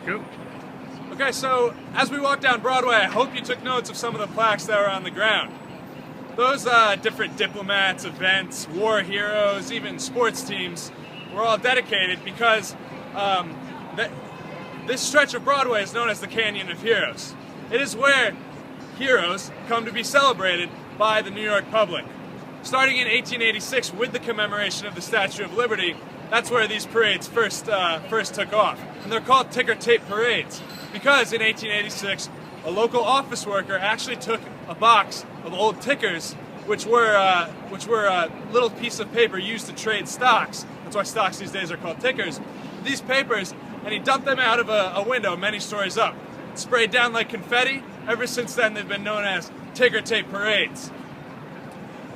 Go. Okay, so as we walk down Broadway, I hope you took notes of some of the plaques that were on the ground. Those different diplomats, events, war heroes, even sports teams were all dedicated because this stretch of Broadway is known as the Canyon of Heroes. It is where heroes come to be celebrated by the New York public. Starting in 1886 with the commemoration of the Statue of Liberty, that's where these parades first took off. And they're called ticker tape parades because in 1886, a local office worker actually took a box of old tickers, which were a little piece of paper used to trade stocks. That's why stocks these days are called tickers. These papers, and he dumped them out of a window many stories up. It sprayed down like confetti. Ever since then, they've been known as ticker tape parades.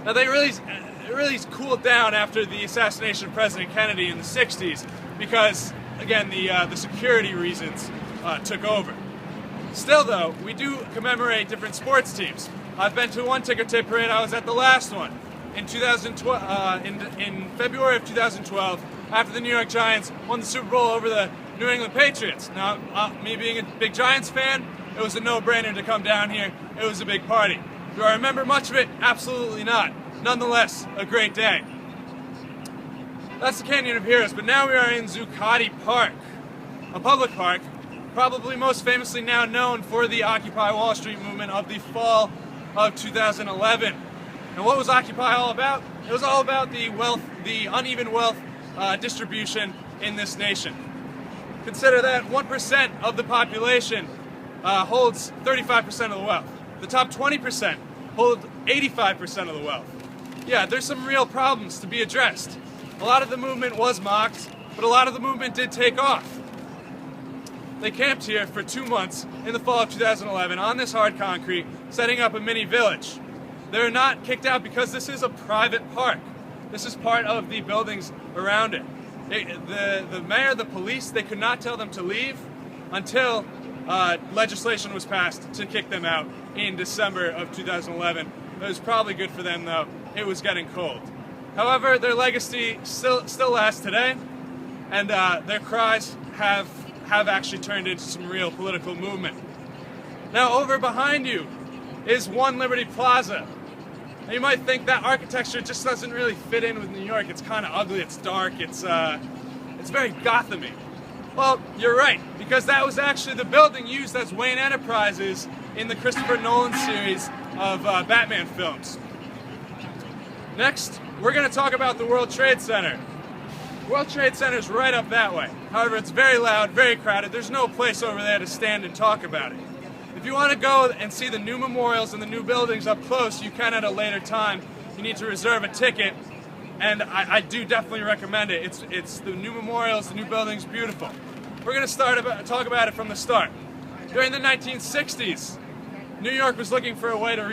Now they really cooled down after the assassination of President Kennedy in the 60s because, again, the security reasons took over. Still, though, we do commemorate different sports teams. I've been to one ticker tape parade. I was at the last one in 2012. In February of 2012, after the New York Giants won the Super Bowl over the New England Patriots. Now, me being a big Giants fan, it was a no-brainer to come down here. It was a big party. Do I remember much of it? Absolutely not. Nonetheless, a great day. That's the Canyon of Heroes, but now we are in Zuccotti Park, a public park, probably most famously now known for the Occupy Wall Street movement of the fall of 2011. And what was Occupy all about? It was all about the uneven wealth distribution in this nation. Consider that 1% of the population holds 35% of the wealth. The top 20% hold 85% of the wealth. Yeah, there's some real problems to be addressed. A lot of the movement was mocked, but a lot of the movement did take off. They camped here for 2 months in the fall of 2011 on this hard concrete, setting up a mini village. They're not kicked out because this is a private park. This is part of the buildings around it. The mayor, the police, they could not tell them to leave until legislation was passed to kick them out in December of 2011. It was probably good for them, though. It was getting cold. However, their legacy still lasts today, and their cries have actually turned into some real political movement. Now, over behind you is One Liberty Plaza. Now, you might think that architecture just doesn't really fit in with New York. It's kind of ugly, it's dark, it's very Gotham-y. Well, you're right, because that was actually the building used as Wayne Enterprises in the Christopher Nolan series of Batman films. Next, we're going to talk about the World Trade Center. World Trade Center is right up that way. However, it's very loud, very crowded. There's no place over there to stand and talk about it. If you want to go and see the new memorials and the new buildings up close, you can at a later time. You need to reserve a ticket, and I do definitely recommend it. It's the new memorials, the new buildings, beautiful. We're going to talk about it from the start. During the 1960s, New York was looking for a way to